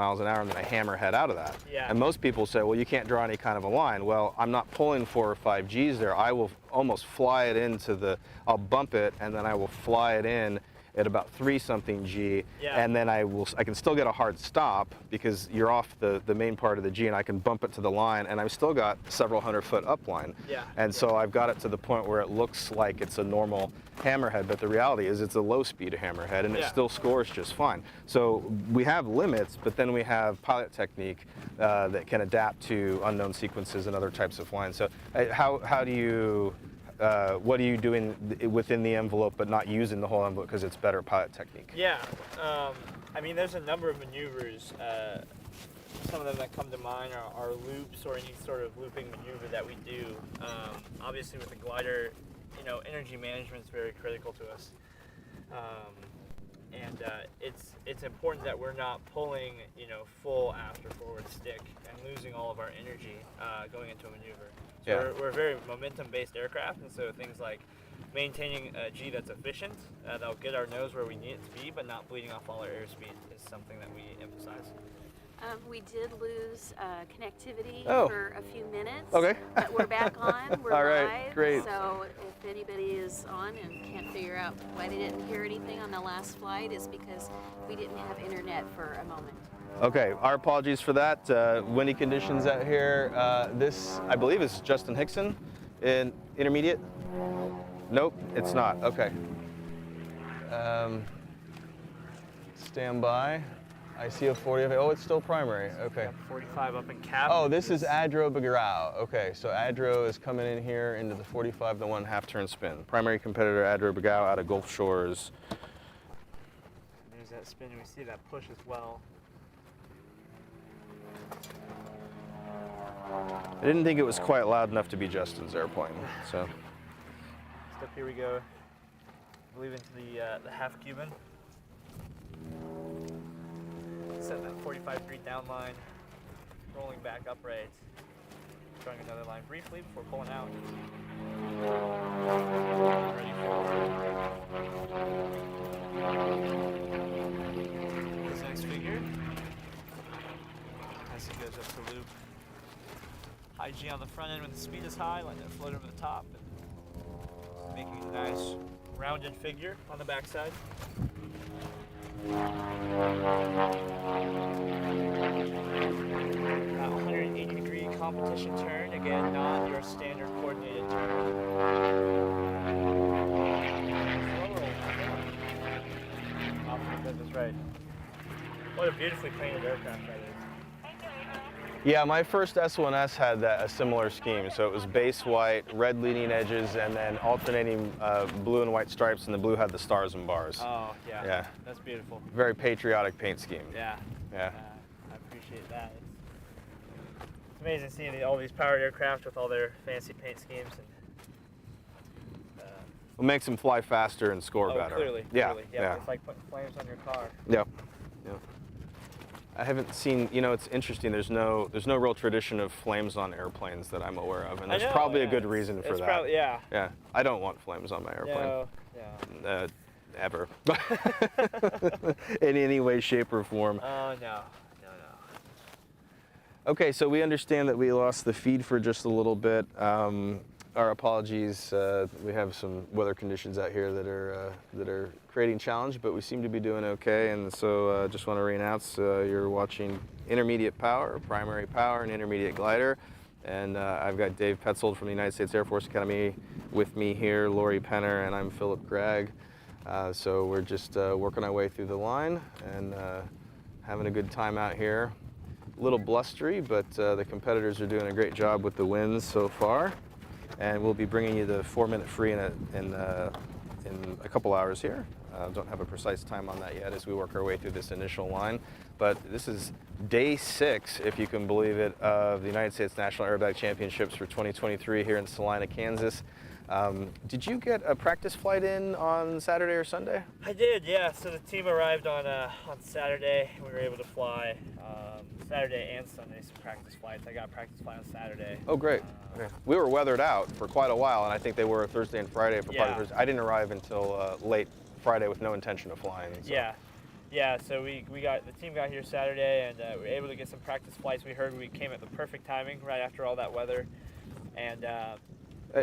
miles an hour, and then I hammerhead out of that. Yeah. And most people say, well, you can't draw any kind of a line. Well, I'm not pulling 4 or 5 Gs there. I will almost fly it into the, I'll bump it, and then I will fly it in at about 3-something G, and then I can still get a hard stop because you're off the main part of the G, and I can bump it to the line, and I've still got several 100-foot upline. Yeah. And so I've got it to the point where it looks like it's a normal hammerhead, but the reality is it's a low-speed hammerhead, and it still scores just fine. So we have limits, but then we have pilot technique that can adapt to unknown sequences and other types of lines. So how do you what are you doing within the envelope but not using the whole envelope because it's better pilot technique? Yeah, I mean, there's a number of maneuvers. Some of them that come to mind are loops or any sort of looping maneuver that we do. Obviously with the glider, you know, energy management is very critical to us. And it's important that we're not pulling, you know, full aft or forward stick and losing all of our energy going into a maneuver. So we're a very momentum-based aircraft, and so things like maintaining a G that's efficient, that'll get our nose where we need it to be, but not bleeding off all our airspeed is something that we emphasize. We did lose connectivity for a few minutes. Okay. But we're back on. We're all right, live. great. So if anybody is on and can't figure out why they didn't hear anything on the last flight, is because we didn't have internet for a moment. Okay, our apologies for that. Windy conditions out here. This, I believe, is Justin Hickson in intermediate? Nope, it's not. Okay. Stand by. I see a 40. Oh, it's still primary. Okay. 45 up in cap. Oh, this is Aerobatic. Okay, so Adro is coming in here into the 45, the 1/2 turn spin. Primary competitor Aerobatic out of Gulf Shores. There's that spin. We see that push as well. I didn't think it was quite loud enough to be Justin's airplane. So. Step here we go. I believe into the half Cuban. Set that 45-degree down line, rolling back upright, drawing another line briefly before pulling out. Ready for this next figure. As it goes up to loop. High G on the front end when the speed is high, letting it float over the top, and making a nice rounded figure on the backside. About 180-degree competition turn, again, not your standard coordinated turn. That's right. What a beautifully painted aircraft that is. Yeah, my first S1S had a similar scheme. So it was base white, red leading edges, and then alternating blue and white stripes, and the blue had the stars and bars. Oh, yeah. Yeah. That's beautiful. Very patriotic paint scheme. Yeah. Yeah. I appreciate that. It's amazing seeing all these powered aircraft with all their fancy paint schemes. And, it makes them fly faster and score better. Clearly. Yeah. Clearly. Yeah. It's like putting flames on your car. Yep. Yep. I haven't seen, you know, it's interesting, there's no real tradition of flames on airplanes that I'm aware of, and there's probably a good reason for that. Probably, yeah. Yeah, I don't want flames on my airplane. No, yeah. Ever. In any way, shape, or form. Oh, no. Okay, so we understand that we lost the feed for just a little bit. Our apologies. We have some weather conditions out here that are creating challenge, but we seem to be doing okay. And so, just want to re-announce you're watching Intermediate Power, Primary Power, and Intermediate Glider. And I've got Dave Petzold from the United States Air Force Academy with me here, Lori Penner, and I'm Philip Gregg. So we're just working our way through the line and having a good time out here. A little blustery, but the competitors are doing a great job with the winds so far. And we'll be bringing you the 4-minute free in a couple hours here. Don't have a precise time on that yet as we work our way through this initial line. But this is day 6, if you can believe it, of the United States National Aerobatic Championships for 2023 here in Salina, Kansas. Did you get a practice flight in on Saturday or Sunday? I did, yeah. So the team arrived on Saturday. We were able to fly Saturday and Sunday some practice flights. I got a practice flight on Saturday. Oh, great. Okay. We were weathered out for quite a while, and I think they were Thursday and Friday for part of Thursday. I didn't arrive until late Friday with no intention of flying. So. Yeah. Yeah, so the team got here Saturday, and we were able to get some practice flights. We heard we came at the perfect timing right after all that weather, and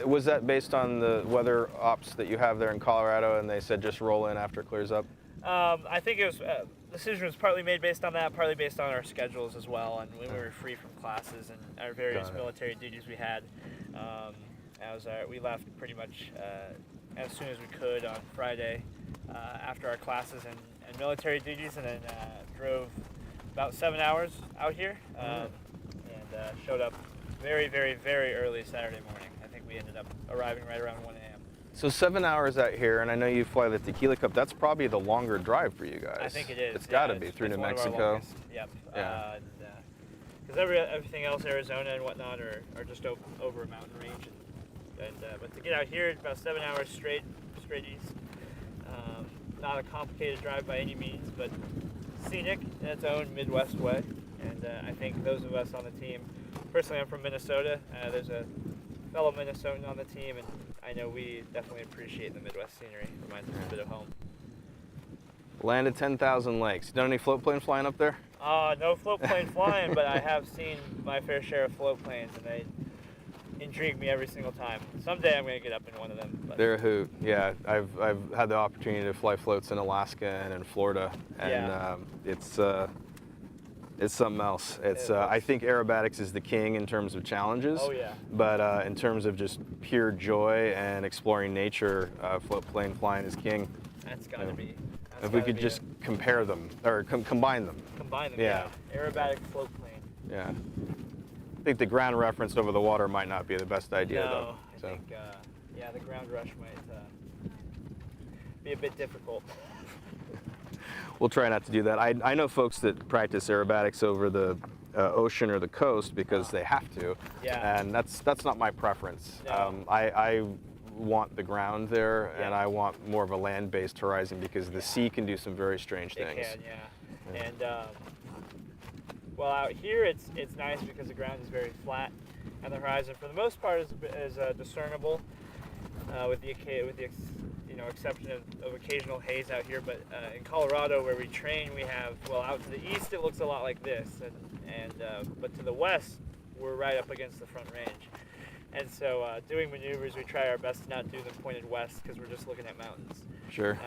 Was that based on the weather ops that you have there in Colorado, and they said just roll in after it clears up? I think it was the decision was partly made based on that, partly based on our schedules as well, and when we were free from classes and our various military duties we had. We left pretty much as soon as we could on Friday after our classes and military duties, and then drove about 7 hours out here and showed up very, very, very early Saturday morning. I think we ended up arriving right around 1 a.m. So 7 hours out here, and I know you fly the Tequila Cup. That's probably the longer drive for you guys. I think it is. It's got to be through New Mexico. Yep. Yeah. Because everything else, Arizona and whatnot, are just over a mountain range, but to get out here, it's about 7 hours straight east. Not a complicated drive by any means, but scenic in its own Midwest way. And I think those of us on the team, personally, I'm from Minnesota. There's a fellow Minnesotan on the team, and I know we definitely appreciate the Midwest scenery. Reminds us a bit of home. Land of 10,000 lakes. You done any float plane flying up there? No float plane flying, but I have seen my fair share of float planes, and they intrigue me every single time. Someday I'm going to get up in one of them. But. They're a hoot. Yeah, I've had the opportunity to fly floats in Alaska and in Florida, and it's something else. I think aerobatics is the king in terms of challenges. Oh yeah. But in terms of just pure joy and exploring nature, float plane flying is king. That's got to be. If we could just compare them or combine them. Combine them. Yeah. Aerobatic float plane. Yeah. I think the ground reference over the water might not be the best idea though. I think the ground rush might be a bit difficult. We'll try not to do that. I know folks that practice aerobatics over the ocean or the coast because they have to. Yeah. And that's not my preference. No. I want the ground there, and I want more of a land-based horizon because the sea can do some very strange things. It can, yeah. And well, out here it's nice because the ground is very flat, and the horizon for the most part is discernible, with the exception of occasional haze out here. But in Colorado, where we train, we have out to the east it looks a lot like this, but to the west we're right up against the Front Range. And so doing maneuvers, we try our best to not do them pointed west because we're just looking at mountains. Sure.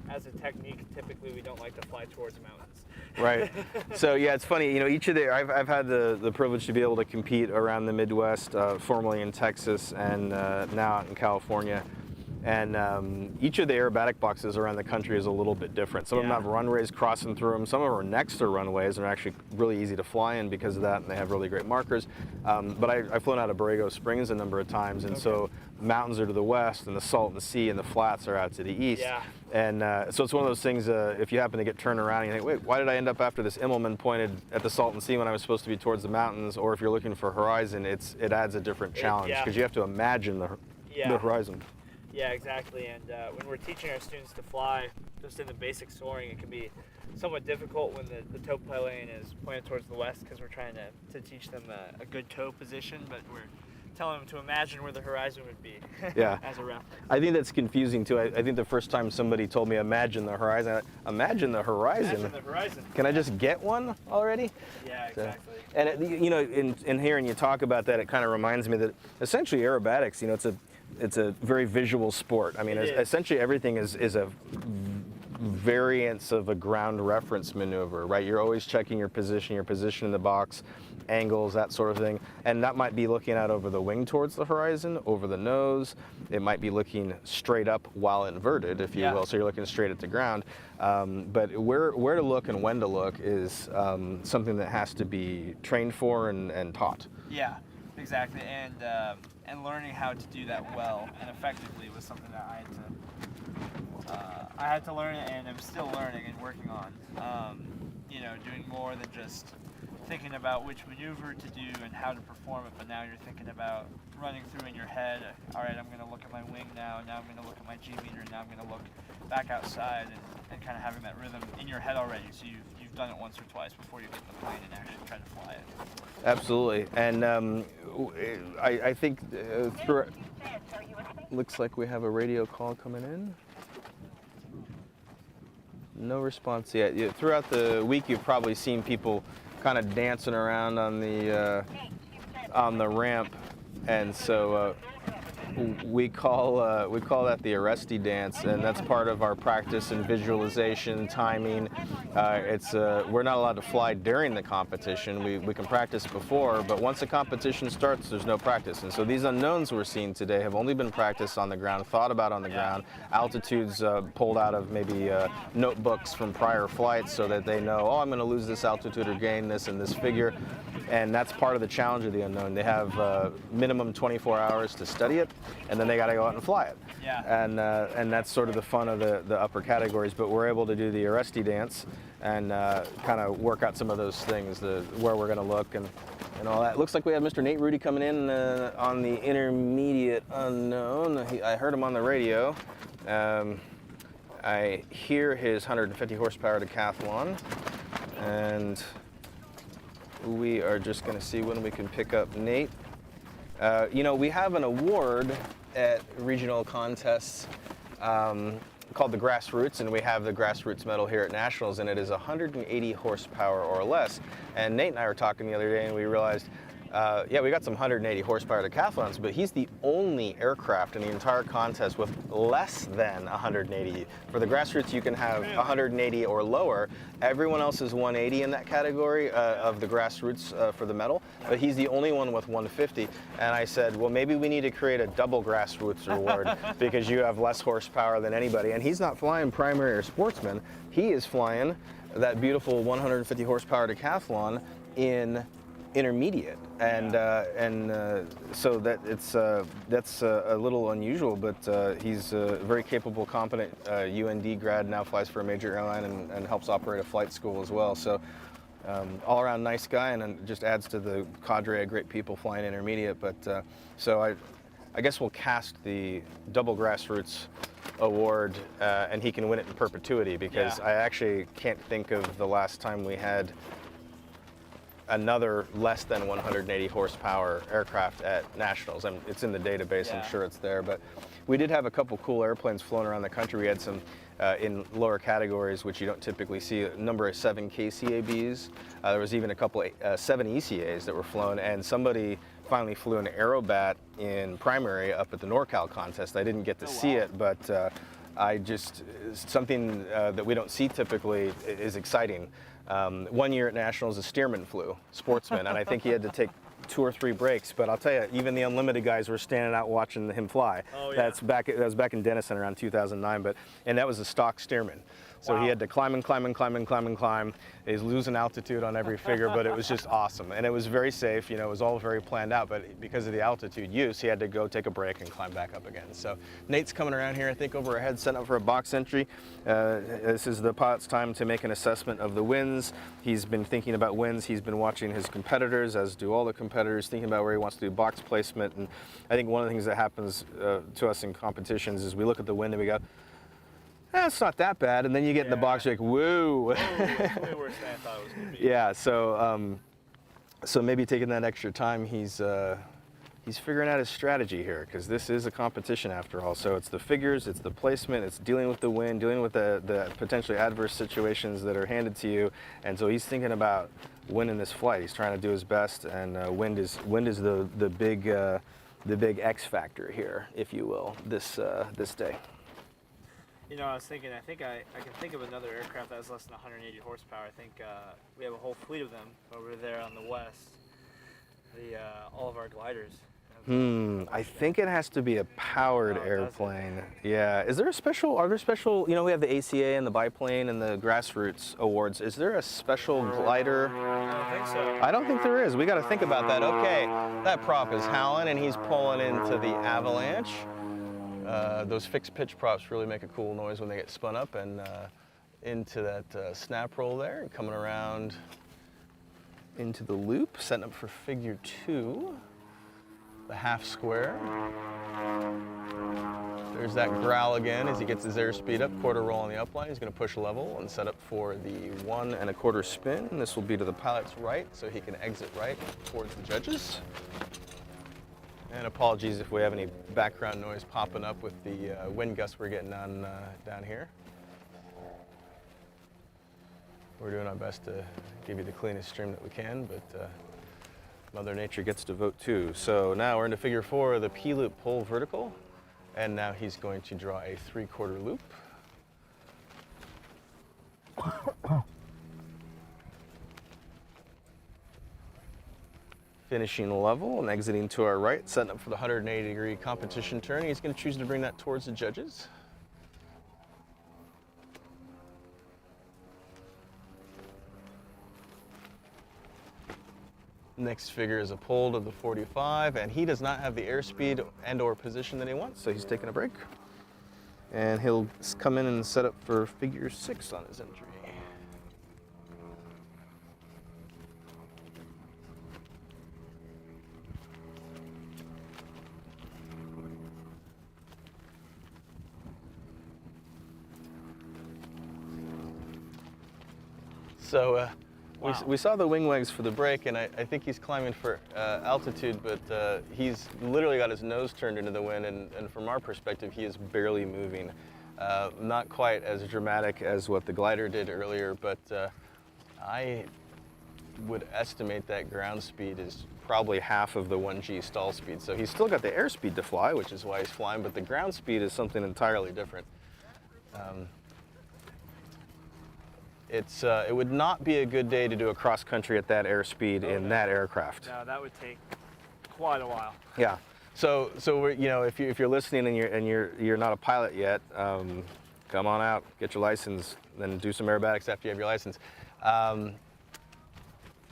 As a technique, typically we don't like to fly towards mountains. Right. So yeah, it's funny. Each of I've had the privilege to be able to compete around the Midwest, formerly in Texas and now out in California. And each of the aerobatic boxes around the country is a little bit different. Some of them have runways crossing through them. Some of them are next to runways and are actually really easy to fly in because of that, and they have really great markers. But I've flown out of Borrego Springs a number of times, and so mountains are to the west, and the Salton Sea and the flats are out to the east. Yeah. And so it's one of those things, if you happen to get turned around and you think, wait, why did I end up after this Immelman pointed at the Salton Sea when I was supposed to be towards the mountains? Or if you're looking for horizon, it adds a different challenge because you have to imagine the horizon. Yeah, exactly. And when we're teaching our students to fly, just in the basic soaring, it can be somewhat difficult when the toe plane is pointed towards the west because we're trying to teach them a good toe position, but we're telling them to imagine where the horizon would be as a reference. I think that's confusing too. I think the first time somebody told me imagine the horizon, imagine the horizon. Imagine the horizon. Can I just get one already? Yeah, exactly. And in hearing you talk about that, it kind of reminds me that essentially aerobatics, it's a very visual sport. I mean, essentially everything is a variance of a ground reference maneuver, right? You're always checking your position in the box, angles, that sort of thing. And that might be looking out over the wing towards the horizon, over the nose. It might be looking straight up while inverted, if you will. So you're looking straight at the ground. But where to look and when to look is something that has to be trained for and taught. Yeah, exactly. And learning how to do that well and effectively was something that I had to learn, and I'm still learning and working on. Doing more than just thinking about which maneuver to do and how to perform it, but now you're thinking about running through in your head, all right, I'm going to look at my wing now I'm going to look at my G-meter, now I'm going to look back outside, and kind of having that rhythm in your head already, so you've done it once or twice before you get the plane and actually try to fly it. Absolutely. And I think looks like we have a radio call coming in. No response yet. Throughout the week, you've probably seen people kind of dancing around on the ramp, and so we call that the arresti dance, and that's part of our practice and visualization, timing. We're not allowed to fly during the competition. We can practice before, but once the competition starts, there's no practice. And so these unknowns we're seeing today have only been practiced on the ground, thought about on the ground, altitudes pulled out of maybe notebooks from prior flights so that they know, oh, I'm going to lose this altitude or gain this in this figure. And that's part of the challenge of the unknown. They have minimum 24 hours to study it, and then they got to go out and fly it. Yeah. And that's sort of the fun of the upper categories. But we're able to do the arresti dance and kind of work out some of those things, where we're going to look and all that. Looks like we have Mr. Nate Rudy coming in on the intermediate unknown. I heard him on the radio. I hear his 150 horsepower decathlon, and we are just going to see when we can pick up Nate. We have an award at regional contests called the Grassroots, and we have the Grassroots medal here at Nationals, and it is 180 horsepower or less. And Nate and I were talking the other day, and we realized, we got some 180 horsepower decathlons, but he's the only aircraft in the entire contest with less than 180. For the Grassroots, you can have 180 or lower. Everyone else is 180 in that category of the Grassroots for the medal, but he's the only one with 150. And I said, well, maybe we need to create a double Grassroots award because you have less horsepower than anybody. And he's not flying primary or sportsman. He is flying that beautiful 150 horsepower decathlon in intermediate, and so that's a little unusual, but he's a very capable, competent UND grad, now flies for a major airline and helps operate a flight school as well. So all around nice guy, and just adds to the cadre of great people flying intermediate. But so I guess we'll cast the double Grassroots award, and he can win it in perpetuity, because I actually can't think of the last time we had another less than 180 horsepower aircraft at Nationals. And it's in the database, I'm sure it's there. But we did have a couple cool airplanes flown around the country. We had some in lower categories, which you don't typically see, a number of 7 KCABs. There was even a couple 7 ECAs that were flown, and somebody finally flew an Aerobat in primary up at the NorCal contest. I didn't get to see it, but something that we don't see typically is exciting. One year at Nationals, a Stearman flew, sportsman, and I think he had to take 2 or 3 breaks. But I'll tell you, even the Unlimited guys were standing out watching him fly. Oh, yeah. That was back in Denison around 2009, and that was a stock Stearman. So he had to climb and climb and climb and climb and climb. He's losing altitude on every figure, but it was just awesome. And it was very safe, it was all very planned out, but because of the altitude use, he had to go take a break and climb back up again. So Nate's coming around here, I think, over our head, setting up for a box entry. This is the pilot's time to make an assessment of the winds. He's been thinking about winds. He's been watching his competitors, as do all the competitors, thinking about where he wants to do box placement. And I think one of the things that happens to us in competitions is we look at the wind and we go, it's not that bad, and then you get in the box, you're like, whoa. It's way worse than I thought it was going to be. Yeah, so maybe taking that extra time, he's figuring out his strategy here, because this is a competition after all. So it's the figures, it's the placement, it's dealing with the wind, dealing with the potentially adverse situations that are handed to you, and so he's thinking about winning this flight. He's trying to do his best, and wind is the big X factor here, if you will, this day. I was thinking, I can think of another aircraft that has less than 180 horsepower. I think we have a whole fleet of them over there on the west. All of our gliders. I think it has to be a powered airplane. Yeah. Are there special, we have the ACA and the biplane and the Grassroots awards. Is there a special glider? I don't think so. I don't think there is. We got to think about that. Okay, that prop is howling and he's pulling into the avalanche. Those fixed pitch props really make a cool noise when they get spun up and into that snap roll there, and coming around into the loop, setting up for figure 2, the half square. There's that growl again as he gets his airspeed up, quarter roll on the upline. He's going to push level and set up for the 1 1/4 spin. This will be to the pilot's right, so he can exit right towards the judges. And apologies if we have any background noise popping up with the wind gusts we're getting on down here. We're doing our best to give you the cleanest stream that we can, but Mother Nature gets to vote too. So now we're into figure 4, the P-loop pull vertical, and now he's going to draw a 3/4 loop. Finishing level and exiting to our right, setting up for the 180-degree competition turn. He's going to choose to bring that towards the judges. Next figure is a pull to the 45, and he does not have the airspeed and or position that he wants, so he's taking a break. And he'll come in and set up for figure 6 on his entry. So we saw the wing legs for the break, and I think he's climbing for altitude, but he's literally got his nose turned into the wind, and from our perspective, he is barely moving. Not quite as dramatic as what the glider did earlier, but I would estimate that ground speed is probably half of the 1G stall speed. So he's still got the airspeed to fly, which is why he's flying, but the ground speed is something entirely different. It would not be a good day to do a cross country at that airspeed in that aircraft. No, that would take quite a while. Yeah. So we're, you know, if you're listening and you're not a pilot yet, come on out, get your license, then do some aerobatics after you have your license.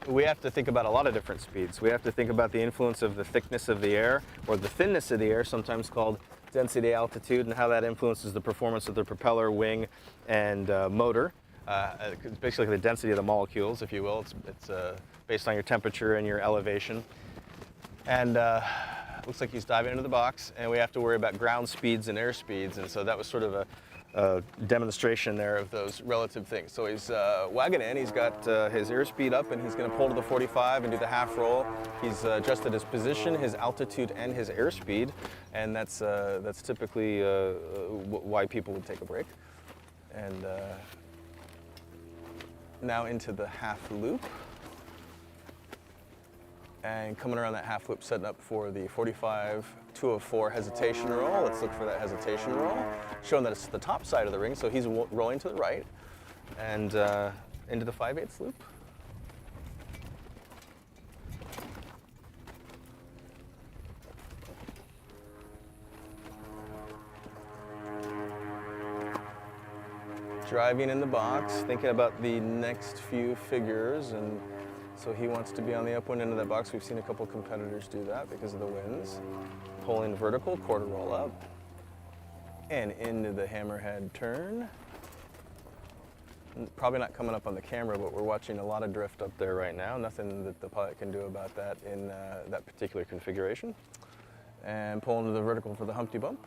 We have to think about a lot of different speeds. We have to think about the influence of the thickness of the air, or the thinness of the air, sometimes called density altitude, and how that influences the performance of the propeller, wing, and motor. It's basically the density of the molecules, if you will. It's based on your temperature and your elevation. And looks like he's diving into the box, and we have to worry about ground speeds and air speeds, and so that was sort of a demonstration there of those relative things. So he's wagging in, he's got his airspeed up, and he's going to pull to the 45 and do the half roll. He's adjusted his position, his altitude, and his airspeed, and that's typically why people would take a break. And now into the half loop, and coming around that half loop, setting up for the 45-204 hesitation roll. Let's look for that hesitation roll, showing that it's the top side of the ring, so he's rolling to the right, and into the 5/8 loop. Driving in the box, thinking about the next few figures, and so he wants to be on the upwind end of that box. We've seen a couple competitors do that because of the winds. Pulling vertical, quarter roll up, and into the hammerhead turn. Probably not coming up on the camera, but we're watching a lot of drift up there right now. Nothing that the pilot can do about that in that particular configuration. And pulling to the vertical for the Humpty Bump.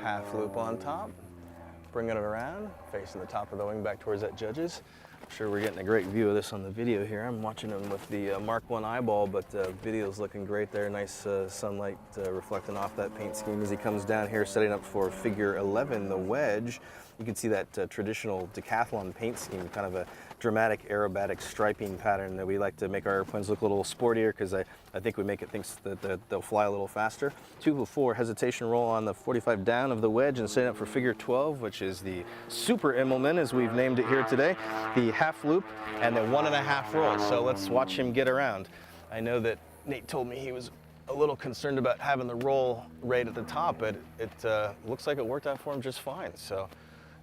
Half loop on top. Bringing it around, facing the top of the wing back towards that judges. I'm sure we're getting a great view of this on the video here. I'm watching him with the Mark I eyeball, but the video's looking great there. Nice sunlight reflecting off that paint scheme as he comes down here, setting up for figure 11, the wedge. You can see that traditional decathlon paint scheme, kind of a dramatic aerobatic striping pattern that we like to make our airplanes look a little sportier, because I think we make it think that they'll fly a little faster. 2/4 hesitation roll on the 45 down of the wedge, and setting up for figure 12, which is the Super Immelman, as we've named it here today. The half loop and the 1.5 roll. So let's watch him get around. I know that Nate told me he was a little concerned about having the roll right at the top, but it looks like it worked out for him just fine. So,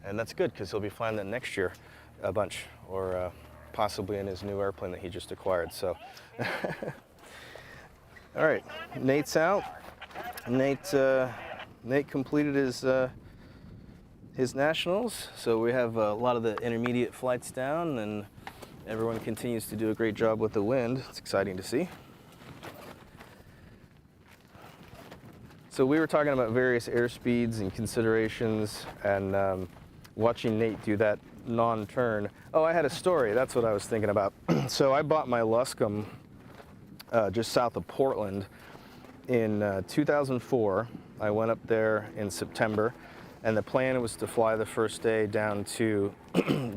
and that's good, because he'll be flying that next year a bunch, or possibly in his new airplane that he just acquired. So, all right, Nate's out. Nate completed his nationals. So we have a lot of the intermediate flights down, and everyone continues to do a great job with the wind. It's exciting to see. So we were talking about various airspeeds and considerations, and watching Nate do that non-turn. Oh, I had a story. That's what I was thinking about. So I bought my Luscombe just south of Portland in 2004. I went up there in September, And the plan was to fly the first day down to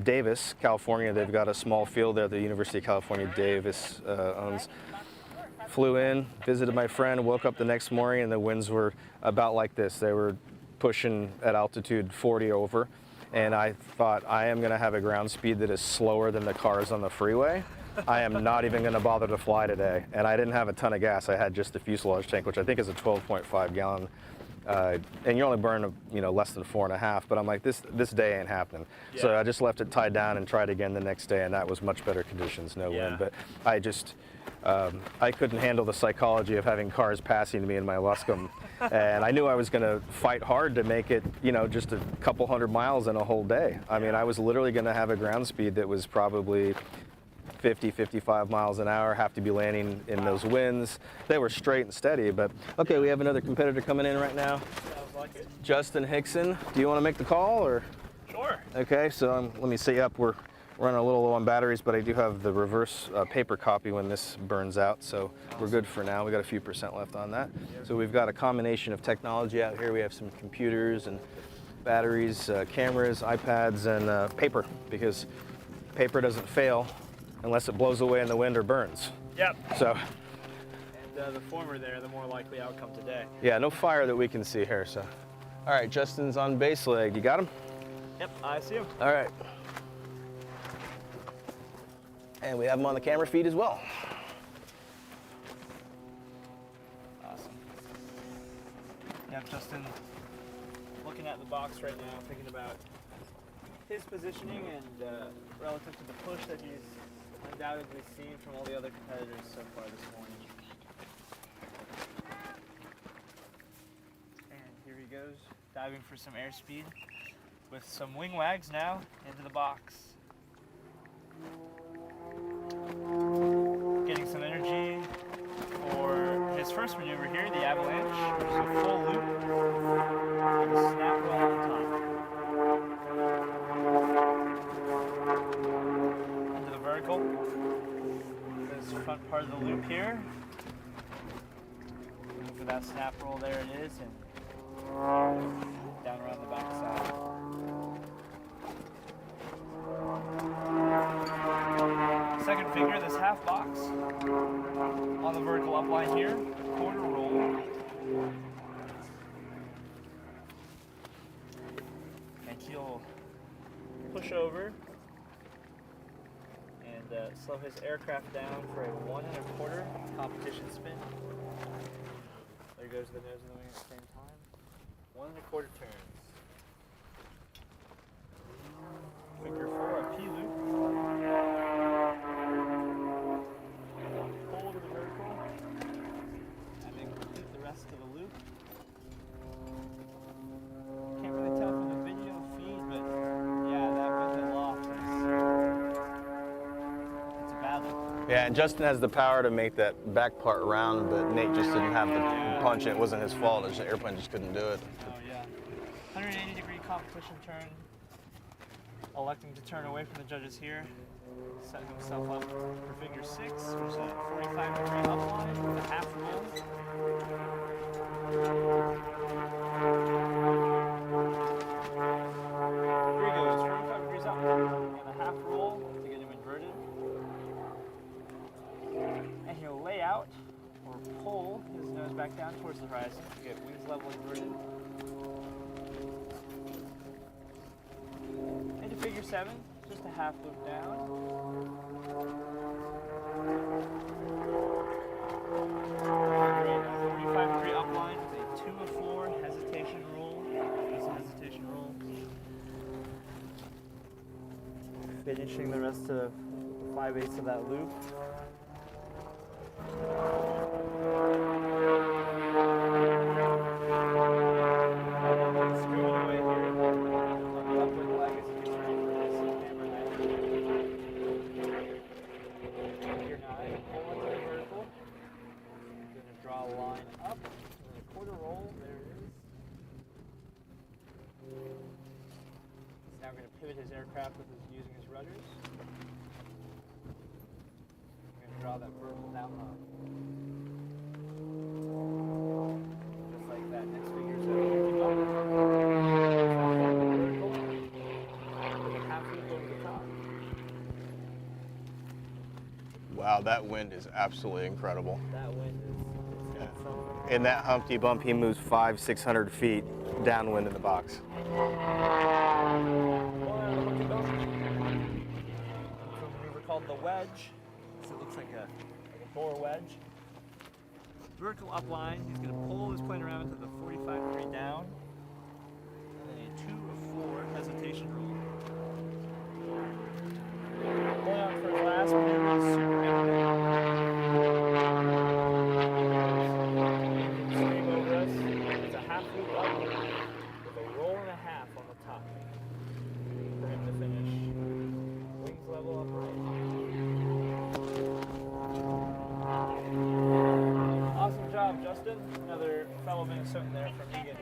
Davis, California. They've got a small field there the University of California Davis owns. Flew in, visited my friend, woke up the next morning, and the winds were about like this. They were pushing at altitude 40 over. And I thought, I am going to have a ground speed that is slower than the cars on the freeway. I am not even going to bother to fly today. And I didn't have a ton of gas. I had just the fuselage tank, which I think is a 12.5 gallon. And you only burn, less than 4.5. But I'm like, this day ain't happening. Yeah. So I just left it tied down and tried again the next day, and that was much better conditions, no wind. But I couldn't handle the psychology of having cars passing me in my Luscombe. And I knew I was going to fight hard to make it, just a couple hundred miles in a whole day. I mean, I was literally going to have a ground speed that was probably 50, 55 miles an hour, have to be landing in those winds. They were straight and steady, but okay, we have another competitor coming in right now. Sounds like it. Justin Hickson, do you want to make the call, or? Sure. Okay, so let me set you up. We're running a little low on batteries, but I do have the reverse paper copy when this burns out, so we're good for now. We got a few % left on that. So we've got a combination of technology out here. We have some computers and batteries, cameras, iPads, and paper, because paper doesn't fail unless it blows away in the wind or burns. Yep. So. And the former there, the more likely outcome today. Yeah, no fire that we can see here, so. All right, Justin's on base leg. You got him? Yep, I see him. All right. And we have him on the camera feed as well. Awesome. Yeah, Justin looking at the box right now, thinking about his positioning and relative to the push that he's undoubtedly seen from all the other competitors so far this morning. And here he goes, diving for some airspeed with some wing wags now into the box. Getting some energy for his first maneuver here, the avalanche, which is a full loop with a snap roll on top. Into the vertical. This front part of the loop here. Look for that snap roll, there it is, and down around the back side. Second figure, this half box on the vertical upline here, quarter roll. And he'll push over and slow his aircraft down for a 1 1/4 competition spin. There goes the nose and the wing at the same time. 1 1/4 turns. Figure 4, a P loop. Pull to the vertical, and then complete the rest of the loop. Can't really tell from the video feed, but yeah, that wind loft it's a bad loop. Yeah, and Justin has the power to make that back part round, but Nate just didn't have the punch. It wasn't his fault. The airplane just couldn't do it. Oh yeah, 180-degree competition turn. Electing to turn away from the judges here, set himself up for figure 6, which is a 45-degree upline with a half roll. Here he goes, 45 degrees up, and a half roll to get him inverted. And he'll lay out or pull his nose back down towards the horizon to get wings level inverted. Into figure 7, just a half loop down. Figure 8, a 45-degree upline with a 2 of 4 hesitation roll. That's a hesitation roll. Finishing the rest of 5/8 of that loop. Now going to pivot his aircraft with using his rudders. I'm going to draw that vertical down low. Just like that. Next figure is a 50 bump. Wow, that wind is absolutely incredible. That wind is got something. In that Humpty Bump, he moves 500-600 feet downwind in the box. Maneuver called the wedge. So it looks like a bore wedge. Vertical upline. He's going to pull his plane around to the 45-degree down. And a 2 of 4 hesitation roll. Going out for his last maneuver is super engine. Stream over us. It's a half loop up with a roll and a half on the top. For him to finish. Wings level upright. Awesome job, Justin. Another fellow Minnesotan there from Egan.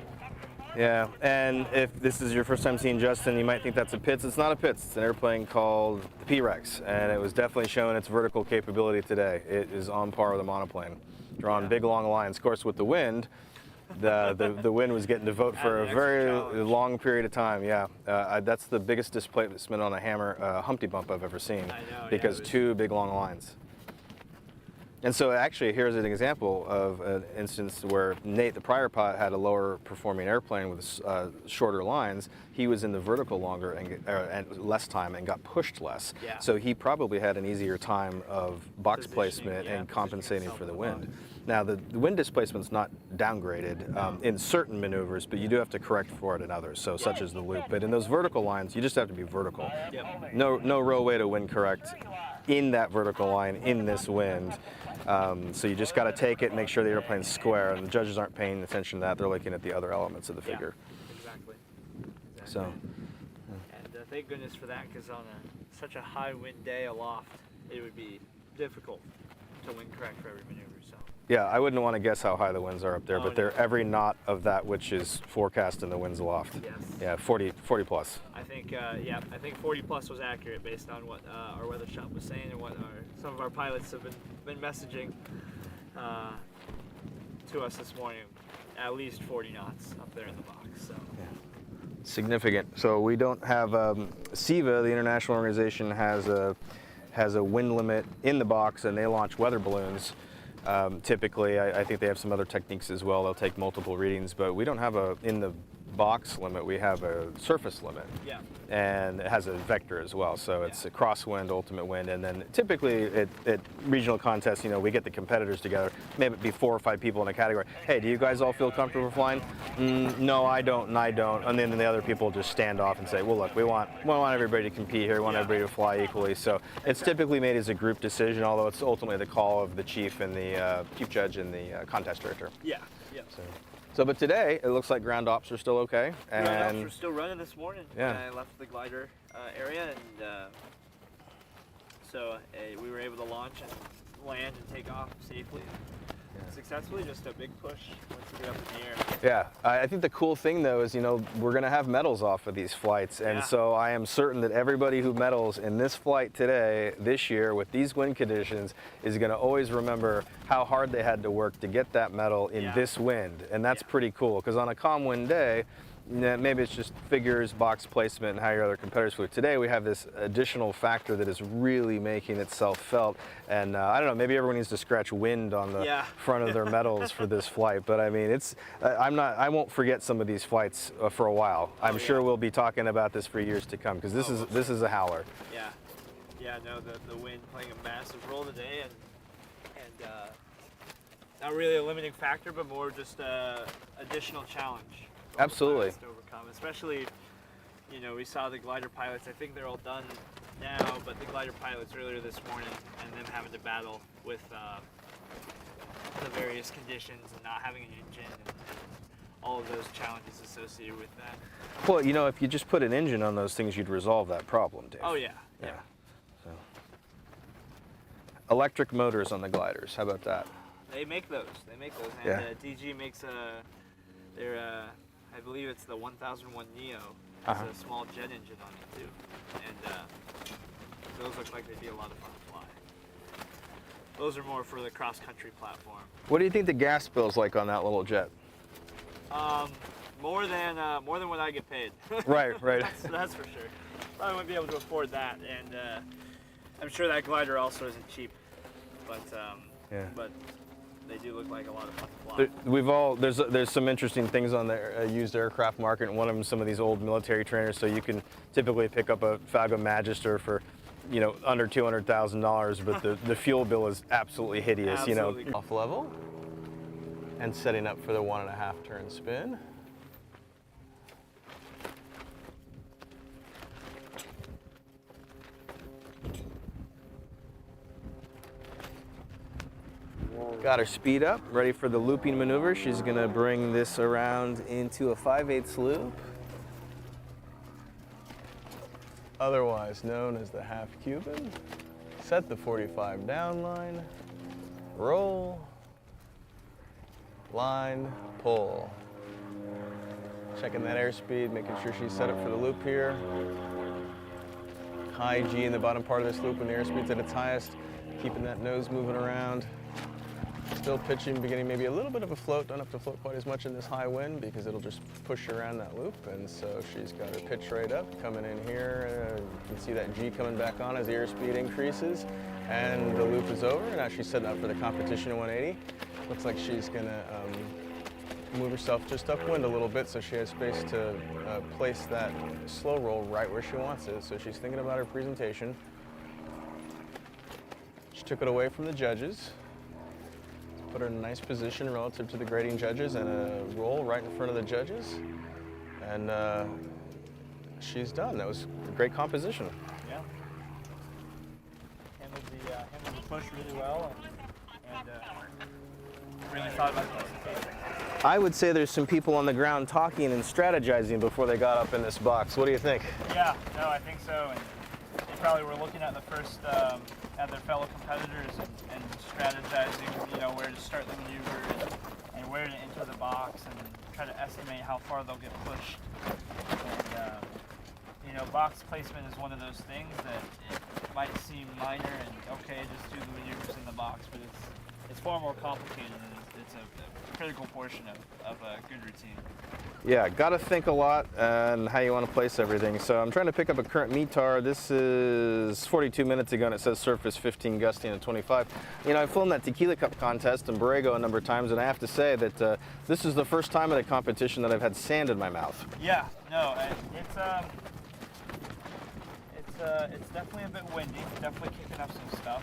Yeah, and if this is your first time seeing Justin, you might think that's a Pitts. It's not a Pitts. It's an airplane called the P-Rex, and it was definitely showing its vertical capability today. It is on par with a monoplane. Drawing big, long lines. Of course, with the wind, the wind was getting to vote for a very long period of time. Yeah, that's the biggest displacement on a hammer Humpty Bump I've ever seen. I know, because two big, long lines. And so actually, here's an example of an instance where Nate, the prior pilot, had a lower performing airplane with shorter lines. He was in the vertical longer and less time and got pushed less. Yeah. So he probably had an easier time of box placement and compensating for the wind. Now, the wind displacement's not downgraded in certain maneuvers, but you do have to correct for it in others, so such as the loop. But in those vertical lines, you just have to be vertical. Yep. No real way to wind correct in that vertical line in this wind. So you just got to take it, make sure the airplane's square, and the judges aren't paying attention to that. They're looking at the other elements of the figure. Exactly. So, And thank goodness for that, because on such a high wind day aloft, it would be difficult to wind correct for every maneuver. So. yeah, I wouldn't want to guess how high the winds are up there, but they're no. every knot of that which is forecast in the winds aloft. Yes. Yeah, 40 plus. I think, I think 40 plus was accurate based on what our weather shop was saying and what some of our pilots have been messaging to us this morning. At least 40 knots up there in the box. So. Yeah. Significant. So we don't have SEVA, the international organization, has a wind limit in the box, and they launch weather balloons. Typically, I think they have some other techniques as well. They'll take multiple readings, but we don't have in the box limit, we have a surface limit. Yeah. And it has a vector as well. So it's a crosswind, ultimate wind, and then typically at regional contests, we get the competitors together, maybe it be 4 or 5 people in a category. Hey, do you guys all feel comfortable flying? No, I don't, and I don't. And then the other people just stand off and say, well, look, we want everybody to compete here. We want everybody to fly equally. So it's typically made as a group decision, although it's ultimately the call of the chief and the chief judge and the contest director. Yeah. Yeah. So, but today it looks like ground ops are still okay. And ground ops are still running this morning. Yeah. I left the glider area, and so we were able to launch and land and take off safely. Successfully, just a big push once we get up in the air. Yeah, I think the cool thing though is, we're going to have medals off of these flights, and so I am certain that everybody who medals in this flight today, this year, with these wind conditions, is going to always remember how hard they had to work to get that medal in this wind, and that's pretty cool, because on a calm wind day, maybe it's just figures, box placement, and how your other competitors flew. Today we have this additional factor that is really making itself felt, and I don't know, maybe everyone needs to scratch wind on the front of their medals for this flight. But I mean, I won't forget some of these flights for a while. I'm sure we'll be talking about this for years to come, because this is a howler. Yeah. No, the wind playing a massive role today, and not really a limiting factor, but more just additional challenge. Absolutely. To overcome, especially, we saw the glider pilots. I think they're all done now, but the glider pilots earlier this morning, and them having to battle with the various conditions and not having an engine and all of those challenges associated with that. Well, if you just put an engine on those things, you'd resolve that problem, Dave. Oh yeah. So. Electric motors on the gliders. How about that? They make those. And DG makes I believe it's the 1001 Neo. Has a small jet engine on it too, and those look like they'd be a lot of fun to fly. Those are more for the cross-country platform. What do you think the gas bill's like on that little jet? More than what I get paid. Right. that's for sure. Probably wouldn't be able to afford that, and I'm sure that glider also isn't cheap. but they do look like a lot of fun to fly. There's some interesting things on the used aircraft market, and one of them some of these old military trainers. So you can typically pick up a Falcon Magister for, under $200,000, but the fuel bill is absolutely hideous. Absolutely. Off level, and setting up for the 1.5 turn spin. Got her speed up, ready for the looping maneuver. She's gonna bring this around into a 5/8 loop, otherwise known as the half Cuban. Set the 45 down line, roll, line, pull. Checking that airspeed, making sure she's set up for the loop here. High G in the bottom part of this loop when the airspeed's at its highest, keeping that nose moving around. Still pitching, beginning maybe a little bit of a float. Don't have to float quite as much in this high wind because it'll just push her around that loop. And so she's got her pitch rate up, coming in here. You can see that G coming back on as the airspeed increases. And the loop is over. Now she's setting up for the competition at 180. Looks like she's gonna move herself just upwind a little bit so she has space to place that slow roll right where she wants it. So she's thinking about her presentation. She took it away from the judges. Put her in a nice position relative to the grading judges and a roll right in front of the judges. And she's done. That was a great composition. Yeah. Handled the push really well and really thought about presentation. I would say there's some people on the ground talking and strategizing before they got up in this box. What do you think? Yeah, no, I think so. And they probably were looking at the first, at their fellow competitors and strategizing, where to start the maneuver and where to enter the box and try to estimate how far they'll get pushed. And, box placement is one of those things that it might seem minor and okay, just do the maneuvers in the box, but it's far more complicated and it's a critical portion of a good routine. Yeah, got to think a lot and how you want to place everything. So I'm trying to pick up a current METAR. This is 42 minutes ago and it says surface 15 gusting at 25. I've flown that Tequila Cup contest in Borrego a number of times, and I have to say that this is the first time at a competition that I've had sand in my mouth. Yeah, no, it's definitely a bit windy, definitely kicking up some stuff.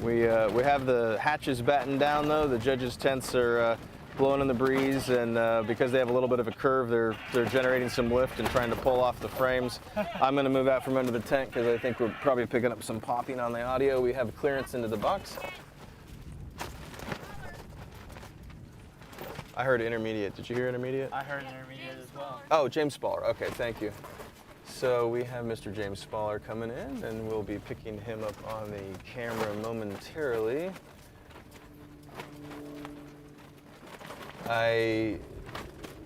We have the hatches battened down though. The judges' tents are blowing in the breeze, and because they have a little bit of a curve, they're generating some lift and trying to pull off the frames. I'm going to move out from under the tent because I think we're probably picking up some popping on the audio. We have clearance into the box. I heard intermediate. Did you hear intermediate? I heard intermediate as well. Oh, James Spaller. Okay, thank you. So we have Mr. James Spaller coming in, and we'll be picking him up on the camera momentarily. I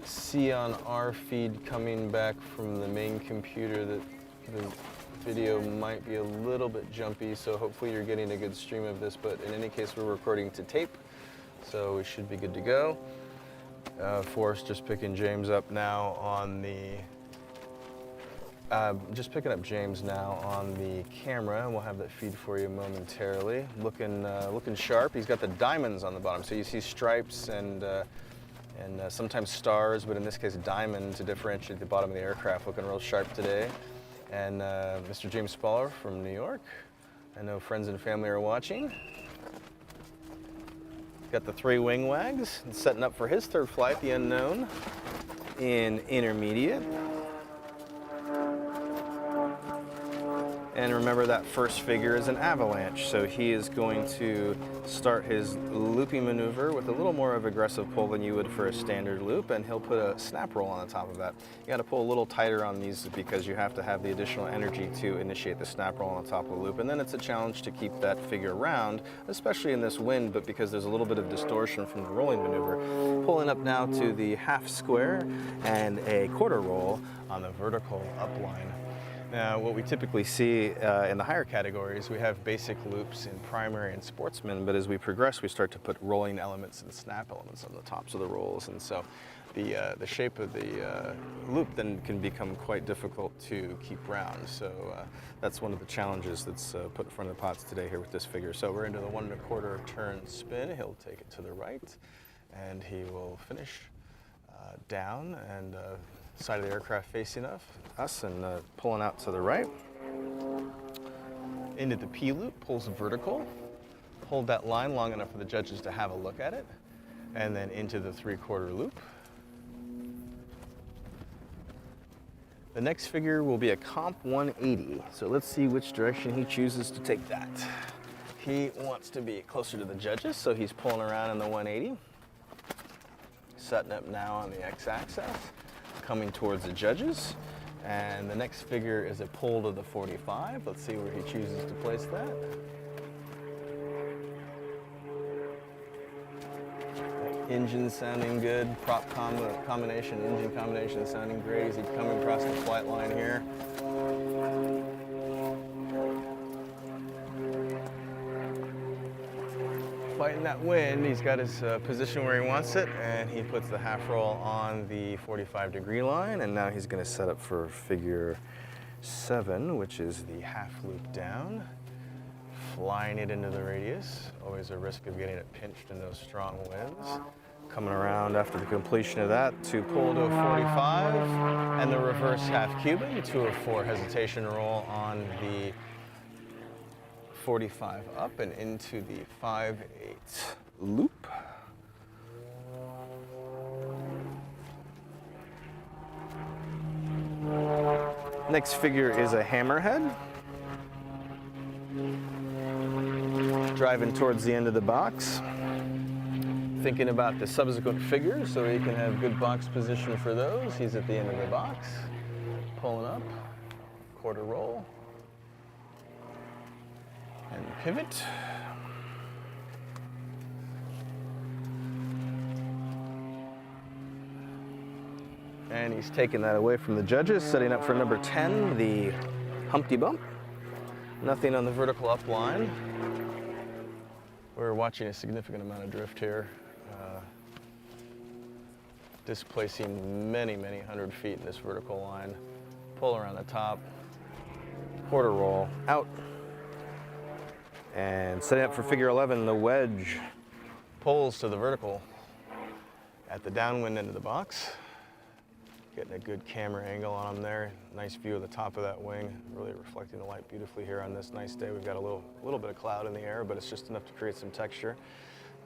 see on our feed coming back from the main computer that the video might be a little bit jumpy, so hopefully you're getting a good stream of this, but in any case, we're recording to tape, so we should be good to go. Forrest just picking James up now on the just picking up James now on the camera, and we'll have that feed for you momentarily. Looking sharp. He's got the diamonds on the bottom, so you see stripes and sometimes stars, but in this case diamond to differentiate the bottom of the aircraft. Looking real sharp today. And Mr. James Spaller from New York. I know friends and family are watching. Got the 3 wing wags, setting up for his third flight, the unknown, in intermediate. And remember that first figure is an avalanche, so he is going to start his looping maneuver with a little more of aggressive pull than you would for a standard loop, and he'll put a snap roll on the top of that. You got to pull a little tighter on these because you have to have the additional energy to initiate the snap roll on the top of the loop, and then it's a challenge to keep that figure round, especially in this wind, but because there's a little bit of distortion from the rolling maneuver. Pulling up now to the half square and a quarter roll on the vertical upline. Now, what we typically see in the higher categories, we have basic loops in primary and sportsman, but as we progress, we start to put rolling elements and snap elements on the tops of the rolls. And so the shape of the loop then can become quite difficult to keep round. So that's one of the challenges that's put in front of the pots today here with this figure. So we're into the 1 1/4 turn spin. He'll take it to the right, and he will finish down and side of the aircraft facing us and pulling out to the right. Into the P loop, pulls vertical. Hold that line long enough for the judges to have a look at it, and then into the 3/4 loop. The next figure will be a comp 180, so let's see which direction he chooses to take that. He wants to be closer to the judges, so he's pulling around in the 180. Setting up now on the x-axis, coming towards the judges, and the next figure is a pull to the 45. Let's see where he chooses to place that. Engine sounding good, prop combination, engine combination sounding great as he's coming across the flight line here. Fighting that wind, he's got his position where he wants it, and he puts the half roll on the 45-degree line, and now he's going to set up for figure 7, which is the half loop down. Flying it into the radius, always a risk of getting it pinched in those strong winds. Coming around after the completion of that to pull to a 45 and the reverse half Cuban to a 4 hesitation roll on the 45 up and into the 5/8 loop. Next figure is a hammerhead. Driving towards the end of the box, thinking about the subsequent figures so he can have good box position for those. He's at the end of the box, pulling up, 1/4 roll, and pivot. And he's taking that away from the judges, setting up for number 10, the Humpty Bump. Nothing on the vertical up line. We're watching a significant amount of drift here, displacing many, many 100 feet in this vertical line. Pull around the top, 1/4 roll, out. And setting up for figure 11, the wedge pulls to the vertical at the downwind end of the box. Getting a good camera angle on him there. Nice view of the top of that wing, really reflecting the light beautifully here on this nice day. We've got a little bit of cloud in the air, but it's just enough to create some texture.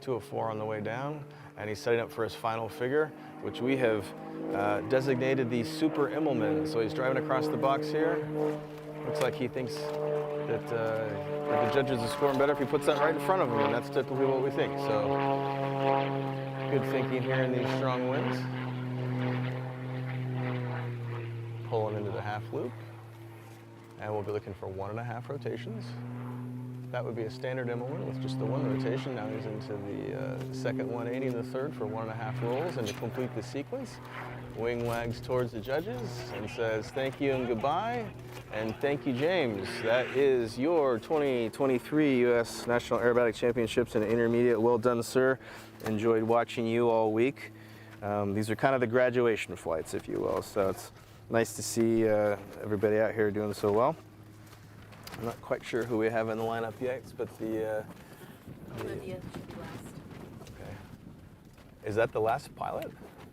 204 on the way down, and he's setting up for his final figure, which we have designated the Super Immelman. So he's driving across the box here. Looks like he thinks that the judges are scoring better if he puts that right in front of him, and that's typically what we think. So good thinking here in these strong winds. Pulling into the half loop, and we'll be looking for 1.5 rotations. That would be a standard Immelman with just the 1 rotation. Now he's into the second 180 and the third for 1.5 rolls, and to complete the sequence, wing wags towards the judges and says thank you and goodbye, and thank you, James. That is your 2023 U.S. National Aerobatic Championships in Intermediate. Well done, sir. Enjoyed watching you all week. These are kind of the graduation flights, if you will, so it's nice to see everybody out here doing so well. I'm not quite sure who we have in the lineup yet, but Olivia should be last. Okay. Is that the last pilot?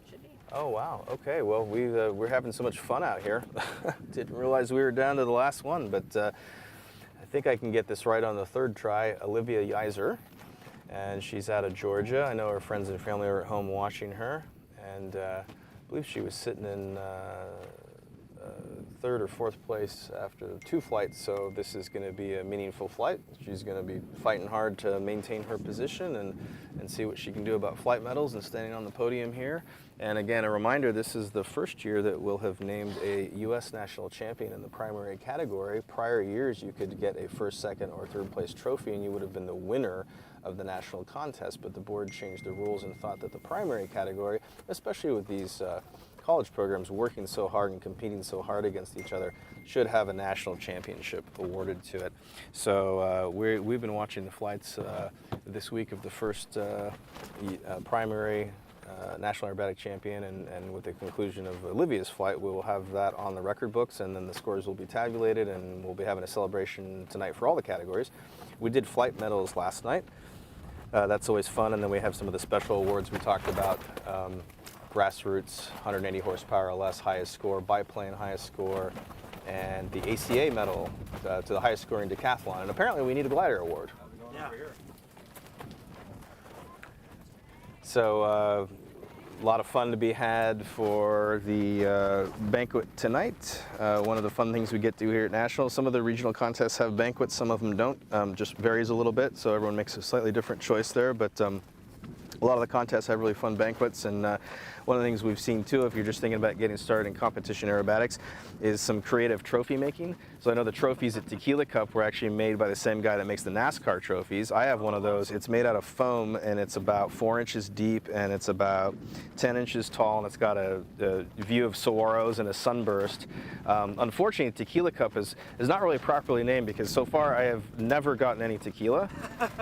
Should be. Oh, wow. Okay, well, we're having so much fun out here. Didn't realize we were down to the last one, but I think I can get this right on the 3rd try. Olivia Yiser, and she's out of Georgia. I know her friends and family are at home watching her, and I believe she was sitting in 3rd or 4th place after 2 flights, so this is going to be a meaningful flight. She's going to be fighting hard to maintain her position and see what she can do about flight medals and standing on the podium here. And again, a reminder, this is the first year that we'll have named a U.S. national champion in the primary category. Prior years, you could get a 1st, 2nd, or 3rd place trophy, and you would have been the winner of the national contest, but the board changed the rules and thought that the primary category, especially with these college programs working so hard and competing so hard against each other, should have a national championship awarded to it. So we've been watching the flights this week of the first primary national aerobatic champion, and with the conclusion of Olivia's flight, we will have that on the record books, and then the scores will be tabulated, and we'll be having a celebration tonight for all the categories. We did flight medals last night. That's always fun, and then we have some of the special awards we talked about. Grassroots, 180 horsepower or less, highest score, biplane, highest score, and the ACA medal to the highest scoring decathlon. And apparently we need a glider award. Yeah. So a lot of fun to be had for the banquet tonight. One of the fun things we get to here at National, some of the regional contests have banquets, some of them don't. Just varies a little bit, so everyone makes a slightly different choice there. But a lot of the contests have really fun banquets, and one of the things we've seen too, if you're just thinking about getting started in competition aerobatics, is some creative trophy making. So I know the trophies at Tequila Cup were actually made by the same guy that makes the NASCAR trophies. I have one of those. It's made out of foam, and it's about 4 inches deep, and it's about 10 inches tall, and it's got a view of saguaros and a sunburst. Unfortunately, Tequila Cup is not really properly named, because so far I have never gotten any tequila,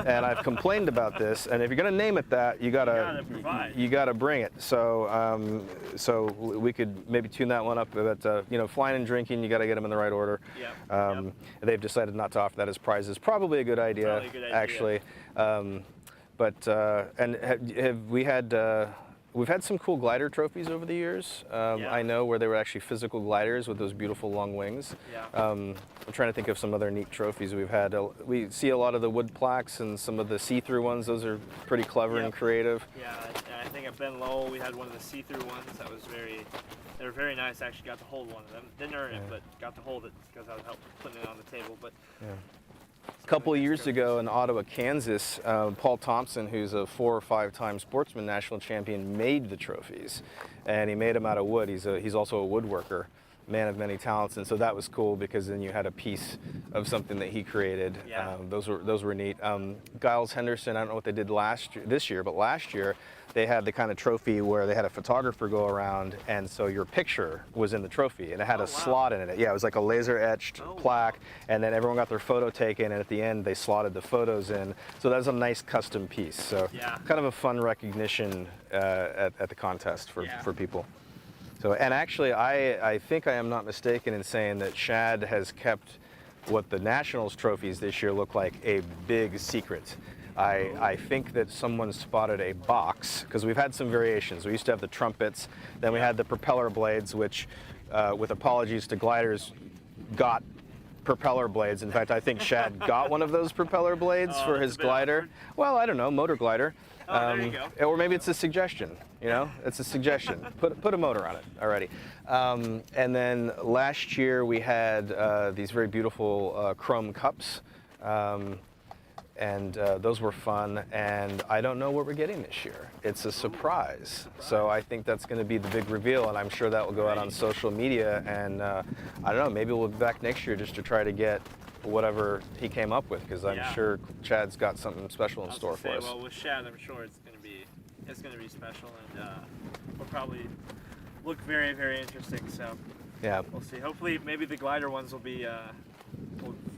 and I've complained about this. And if you're going to name it that, you gotta bring it. So we could maybe tune that one up. But flying and drinking, you got to get them in the right order. Yep. They've decided not to offer that as prizes. Probably a good idea, actually. We've had some cool glider trophies over the years. I know where they were actually physical gliders with those beautiful long wings. I'm trying to think of some other neat trophies we've had. We see a lot of the wood plaques and some of the see-through ones. Those are pretty clever and creative. Yeah, I think at Ben Lowell we had one of the see-through ones that was they were very nice. I actually got to hold one of them. Didn't earn it, but got to hold it because I was helping putting it on the table. But a couple of years ago in Ottawa, Kansas, Paul Thompson, who's a 4 or 5 time sportsman national champion, made the trophies, and he made them out of wood. He's also a woodworker, man of many talents, and so that was cool because then you had a piece of something that he created. Those were neat. Giles Henderson, I don't know what they did this year, but last year they had the kind of trophy where they had a photographer go around, and so your picture was in the trophy, and it had a slot in it. Yeah, it was like a laser etched plaque, and then everyone got their photo taken, and at the end they slotted the photos in. So that was a nice custom piece. So kind of a fun recognition at the contest for people. So, and actually, I think I am not mistaken in saying that Shad has kept what the Nationals trophies this year look like a big secret. I think that someone spotted a box, because we've had some variations. We used to have the trumpets, then we had the propeller blades, which, with apologies to gliders, got propeller blades. In fact, I think Shad got one of those propeller blades for his glider. Awkward. Well, I don't know, motor glider. There you go. Or maybe it's a suggestion, it's a suggestion. Put a motor on it already. And then last year we had these very beautiful chrome cups. And those were fun, and I don't know what we're getting this year. It's a surprise. So I think that's going to be the big reveal, and I'm sure that will go out on social media, and I don't know, maybe we'll be back next year just to try to get whatever he came up with, because I'm sure Chad's got something special in store for us. Well, with Shad, I'm sure it's going to be special, and will probably look very, very interesting. So we'll see. Hopefully, maybe the glider ones will be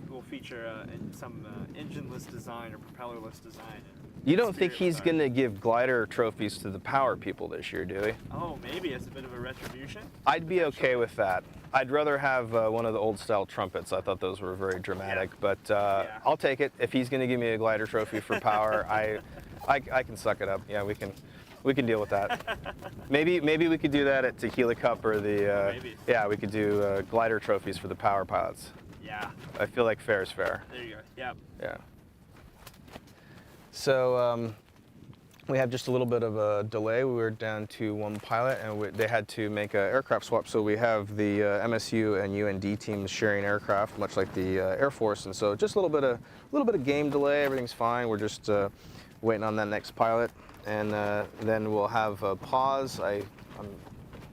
will feature some engineless design or propellerless design. You don't think he's going to give glider trophies to the power people this year, do we? Oh, maybe as a bit of a retribution? I'd be okay with that. I'd rather have one of the old style trumpets. I thought those were very dramatic, but I'll take it. If he's going to give me a glider trophy for power, I can suck it up. Yeah, we can deal with that. Maybe we could do that at Tequila Cup or we could do glider trophies for the power pilots. Yeah. I feel like fair is fair. There you go. Yep. Yeah. So we have just a little bit of a delay. We were down to one pilot, and they had to make an aircraft swap. So we have the MSU and UND teams sharing aircraft, much like the Air Force. And so just a little bit of game delay. Everything's fine. We're just waiting on that next pilot, and then we'll have a pause. I'm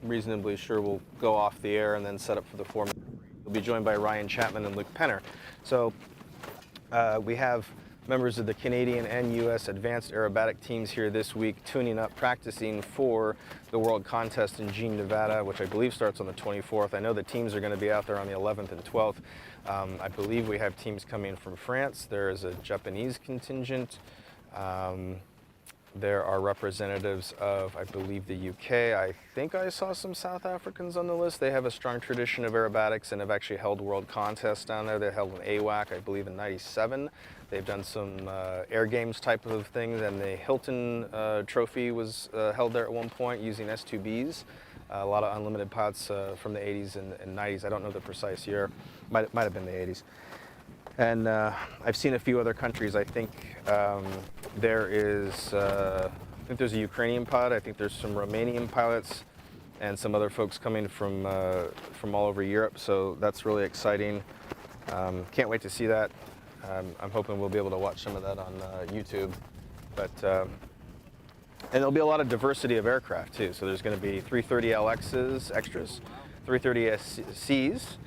reasonably sure we'll go off the air and then set up for the 4-minute. We'll be joined by Ryan Chapman and Luke Penner. So we have members of the Canadian and U.S. advanced aerobatic teams here this week, tuning up, practicing for the World Contest in Jean, Nevada, which I believe starts on the 24th. I know the teams are going to be out there on the 11th and 12th. I believe we have teams coming from France. There is a Japanese contingent. There are representatives of, I believe, the UK. I think I saw some South Africans on the list. They have a strong tradition of aerobatics and have actually held world contests down there. They held an AWAC, I believe, in '97. They've done some air games type of things, and the Hilton Trophy was held there at one point using S2Bs. A lot of unlimited pilots from the 80s and 90s. I don't know the precise year. Might have been the 80s. And I've seen a few other countries. I think there's a Ukrainian pilot. I think there's some Romanian pilots and some other folks coming from all over Europe. So that's really exciting. Can't wait to see that. I'm hoping we'll be able to watch some of that on YouTube. But and there'll be a lot of diversity of aircraft too. So there's going to be 330LXs extras, 330Cs.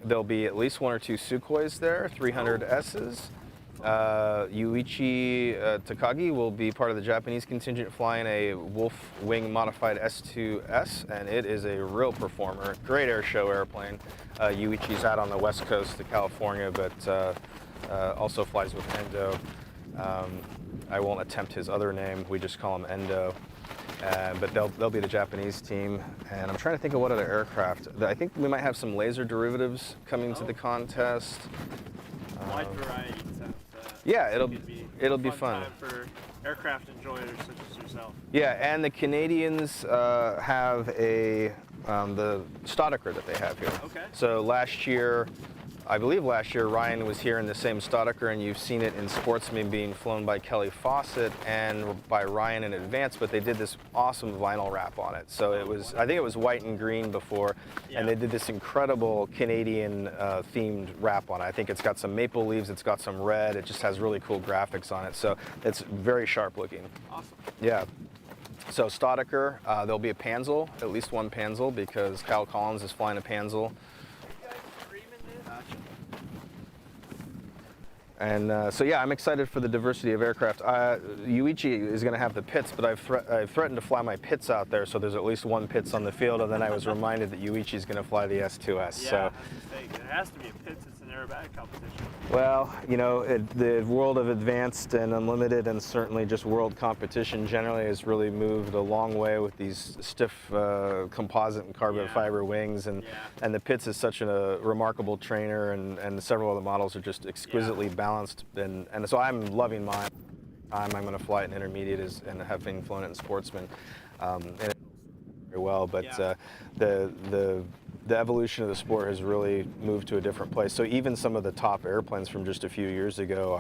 There'll be at least 1 or 2 Sukhois there, 300Ss. Yuichi Takagi will be part of the Japanese contingent flying a Wolf Wing modified S2S, and it is a real performer. Great air show airplane. Yuichi's out on the west coast of California, but also flies with Endo. I won't attempt his other name, we just call him Endo. But they'll be the Japanese team, and I'm trying to think of what other aircraft. I think we might have some laser derivatives coming to the contest. Wide variety sounds. Yeah, it'll be fun time for aircraft enjoyers such as yourself. Yeah, and the Canadians have the Staudacher that they have here. Okay. So I believe last year Ryan was here in the same Staudacher, and you've seen it in Sportsman being flown by Kelly Fawcett and by Ryan in advance, but they did this awesome vinyl wrap on it. So I think it was white and green before, and they did this incredible Canadian themed wrap on it. I think it's got some maple leaves, it's got some red, it just has really cool graphics on it. So it's very sharp looking. Awesome. Yeah. So Staudacher, there'll be a Panzel, at least one Panzel, because Kyle Collins is flying a Panzel. And so yeah, I'm excited for the diversity of aircraft. Yuichi is going to have the pits, but I've threatened to fly my pits out there, so there's at least one pits on the field. And then I was reminded that Yuichi is going to fly the S2S. Yeah, so it has to be a pits. It's an aerobatic competition. well, you know, the world of advanced and unlimited, and certainly just world competition generally, has really moved a long way with these stiff composite and carbon fiber wings, and the Pitts is such a remarkable trainer, and several of the models are just exquisitely balanced, and so I'm loving mine. I'm going to fly it in intermediate and having flown it in Sportsman, and it very well, but the evolution of the sport has really moved to a different place. So even some of the top airplanes from just a few years ago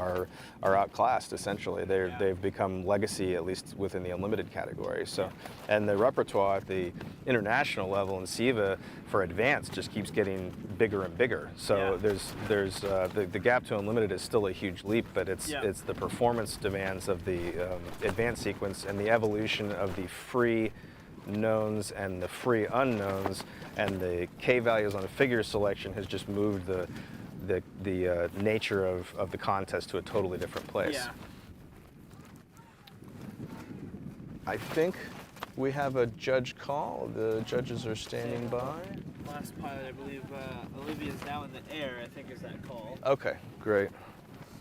are outclassed, essentially. They've become legacy, at least within the unlimited category. So, and the repertoire at the international level in SIVA for advanced just keeps getting bigger and bigger. So there's the gap to unlimited is still a huge leap, but it's the performance demands of the advanced sequence and the evolution of the free knowns and the free unknowns, and the K values on the figure selection has just moved the nature of the contest to a totally different place. Yeah. I think we have a judge call. The judges are standing by. Last pilot, I believe Olivia's now in the air, I think is that call. Okay, great.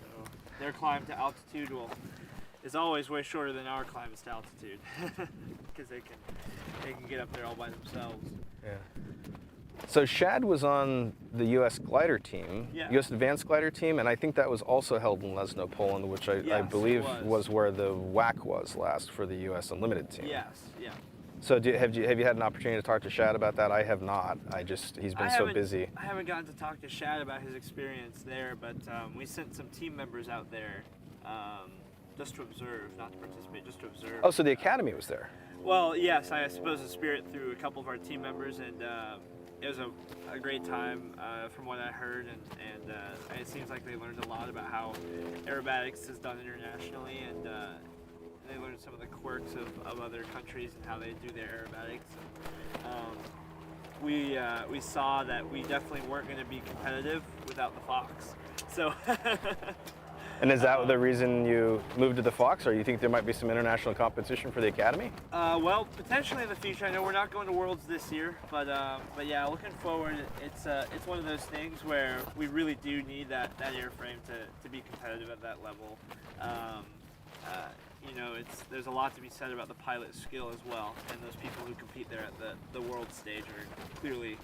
So their climb to altitude is always way shorter than our climbs to altitude, because they can get up there all by themselves. Yeah. So Shad was on the U.S. glider team, U.S. advanced glider team, and I think that was also held in Lesno, Poland, which I believe was where the WAC was last for the U.S. unlimited team. Yes, yeah. So have you had an opportunity to talk to Shad about that? I have not. He's been so busy. I haven't gotten to talk to Shad about his experience there, but we sent some team members out there. Just to observe, not to participate, just to observe. Oh, so the academy was there? Well, yes, I suppose the Spirit through a couple of our team members, and it was a great time from what I heard, and it seems like they learned a lot about how aerobatics is done internationally, and they learned some of the quirks of other countries and how they do their aerobatics. And, we saw that we definitely weren't going to be competitive without the Fox. So. And is that the reason you moved to the Fox, or you think there might be some international competition for the Academy? Well, potentially in the future. I know we're not going to Worlds this year, but yeah, looking forward, it's one of those things where we really do need that airframe to be competitive at that level. there's a lot to be said about the pilot skill as well, and those people who compete there at the world stage are clearly,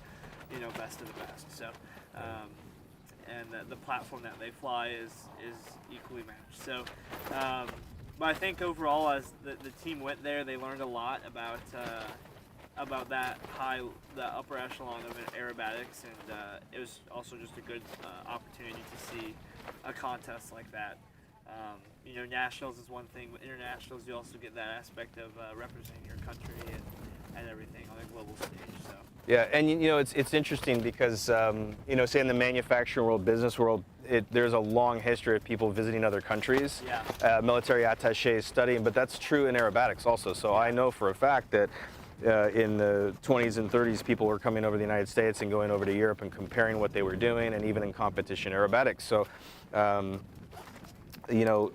best of the best. So, and the platform that they fly is equally matched. So, but I think overall, as the team went there, they learned a lot about the upper echelon of aerobatics, and it was also just a good opportunity to see a contest like that. Nationals is one thing, but internationals, you also get that aspect of representing your country and everything on a global stage. So. Yeah, and it's interesting because say in the manufacturing world, business world, there's a long history of people visiting other countries, military attaches studying, but that's true in aerobatics also. So I know for a fact that in the 20s and 30s, people were coming over to the United States and going over to Europe and comparing what they were doing, and even in competition aerobatics. So.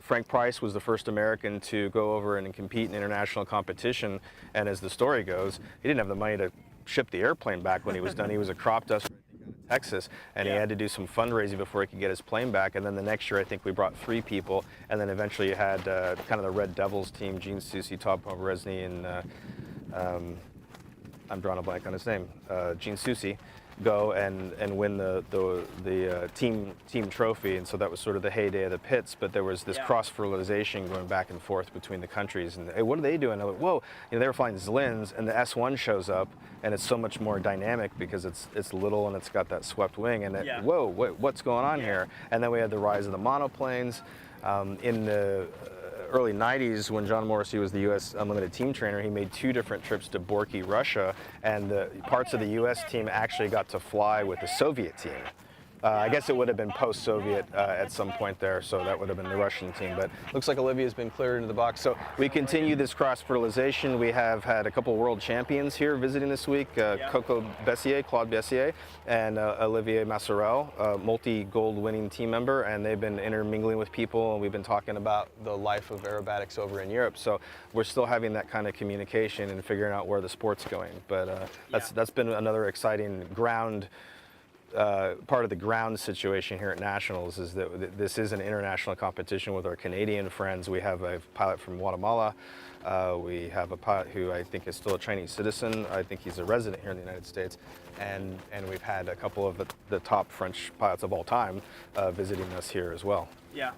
Frank Price was the first American to go over and compete in international competition, and as the story goes, he didn't have the money to ship the airplane back when he was done. He was a crop duster out of Texas, and he had to do some fundraising before he could get his plane back, and then the next year I think we brought 3 people, and then eventually you had kind of the Red Devils team, Gene Soucy, Todd Pomerezny, and I'm drawing a blank on his name, Gene Soucy, go and win the team trophy, and so that was sort of the heyday of the pits. But there was this cross-fertilization going back and forth between the countries, and hey, what are they doing? I'm like, whoa, they were flying Zlins, and the S1 shows up, and it's so much more dynamic because it's little and it's got that swept wing, and whoa, what's going on here? And then we had the rise of the monoplanes in the early 90s, when John Morrissey was the U.S. Unlimited team trainer, he made 2 different trips to Borky, Russia, and the parts of the U.S. team actually got to fly with the Soviet team. I guess it would have been post-Soviet at some point there, so that would have been the Russian team. But looks like Olivia's been cleared into the box. So we continue this cross-fertilization. We have had a couple world champions here visiting this week, Claude Bessier, and Olivier Masserel, a multi-gold winning team member, and they've been intermingling with people, and we've been talking about the life of aerobatics over in Europe. So we're still having that kind of communication and figuring out where the sport's going. But that's been another exciting part of the ground situation here at Nationals, is that this is an international competition with our Canadian friends. We have a pilot from Guatemala. We have a pilot who I think is still a Chinese citizen. I think he's a resident here in the United States. And we've had a couple of the top French pilots of all time visiting us here as well. Yeah.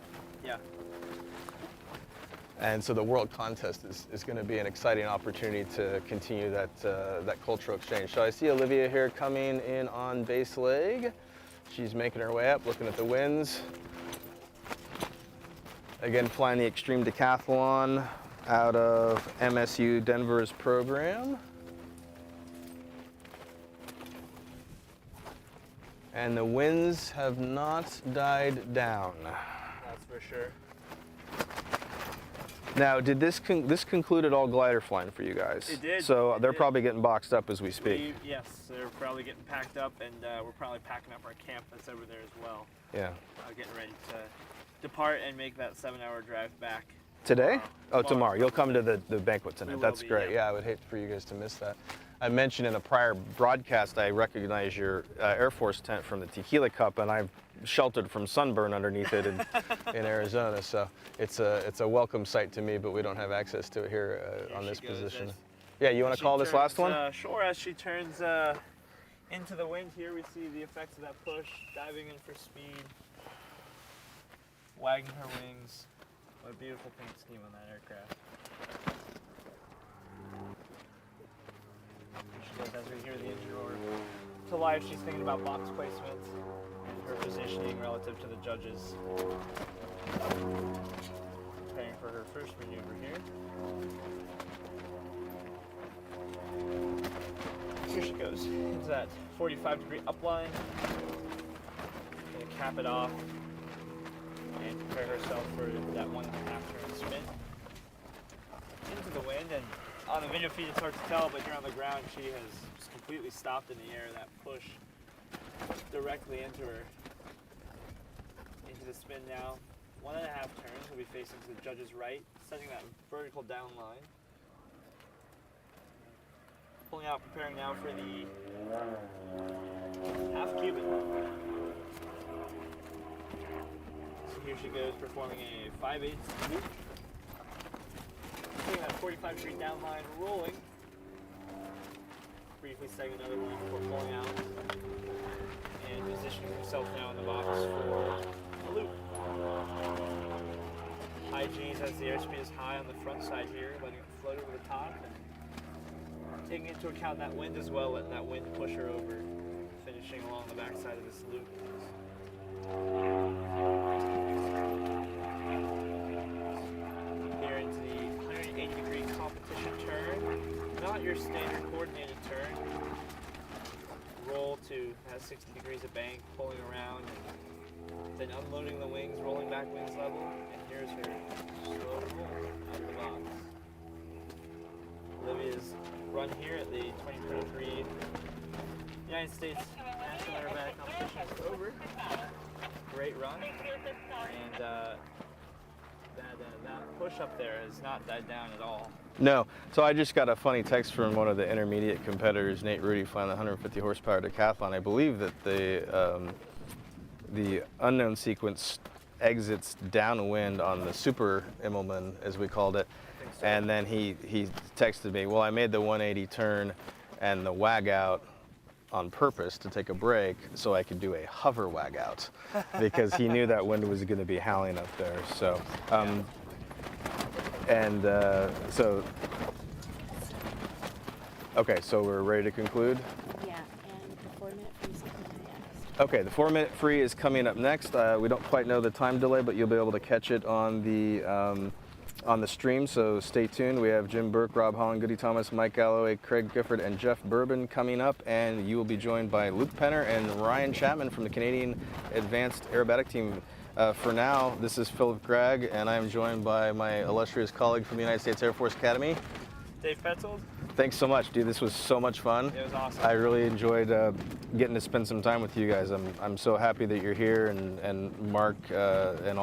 And so the World Contest is going to be an exciting opportunity to continue that cultural exchange. So I see Olivia here coming in on base leg. She's making her way up, looking at the winds. Again, flying the Extreme Decathlon out of MSU Denver's program. And the winds have not died down. That's for sure. Now, did this concluded all glider flying for you guys? It did. So they're probably getting boxed up as we speak. Yes, they're probably getting packed up, and we're probably packing up our camp that's over there as well. Yeah. Getting ready to depart and make that 7-hour drive back. Today? Tomorrow. You'll come to the banquet tonight. That's great. Yeah, I would hate for you guys to miss that. I mentioned in a prior broadcast I recognize your Air Force tent from the Tequila Cup, and I've sheltered from sunburn underneath it in Arizona. So it's a welcome sight to me, but we don't have access to it here on this position. Yeah, you want to call this last one? Sure. As she turns into the wind here, we see the effects of that push, diving in for speed, wagging her wings. What a beautiful paint scheme on that aircraft. She goes, as we hear the engine roar to life, she's thinking about box placement and her positioning relative to the judges. Preparing for her first maneuver here. Here she goes into that 45-degree upline. Gonna cap it off and prepare herself for that 1.5 turn spin. Into the wind, and on the video feed it's hard to tell, but here on the ground she has just completely stopped in the air. That push directly into her. Into the spin now. 1.5 turns will be facing to the judge's right, setting that vertical down line. Pulling out, preparing now for the half cubic. So here she goes, performing a 5/8 loop. Taking that 45-degree downline, rolling. Briefly setting another one before pulling out. And positioning himself now in the box for the loop. High G's as the airspeed is high on the front side here, letting it float over the top. And taking into account that wind as well, letting that wind push her over. Finishing along the back side of this loop. Here into the 180-degree competition turn. Not your standard coordinated turn. Roll to 60 degrees of bank, pulling around, and then unloading the wings, rolling back wings level, and here's her slow roll out of the box. Olivia's run here at the 2023 United States National Aerobatic Competition is over. Great run, and that push up there has not died down at all. No. So I just got a funny text from one of the intermediate competitors, Nate Rudy, flying the 150 horsepower decathlon. I believe that the unknown sequence exits downwind on the super Immelman, as we called it. So. And then he texted me, well, I made the 180 turn and the wag out on purpose to take a break so I could do a hover wag out because he knew that wind was going to be howling up there. So, okay, so we're ready to conclude? Yeah, and the 4-minute freeze is coming next. Okay, the 4-minute free is coming up next. We don't quite know the time delay, but you'll be able to catch it on the stream, so stay tuned. We have Jim Burke, Rob Holland, Goody Thomas, Mike Galloway, Craig Gifford, and Jeff Bourbon coming up, and you will be joined by Luke Penner and Ryan Chapman from the Canadian Advanced Aerobatic Team. For now, this is Philip Gregg, and I am joined by my illustrious colleague from the United States Air Force Academy, Dave Petzold. Thanks so much, dude. This was so much fun. It was awesome. I really enjoyed getting to spend some time with you guys. I'm so happy that you're here, and Mark and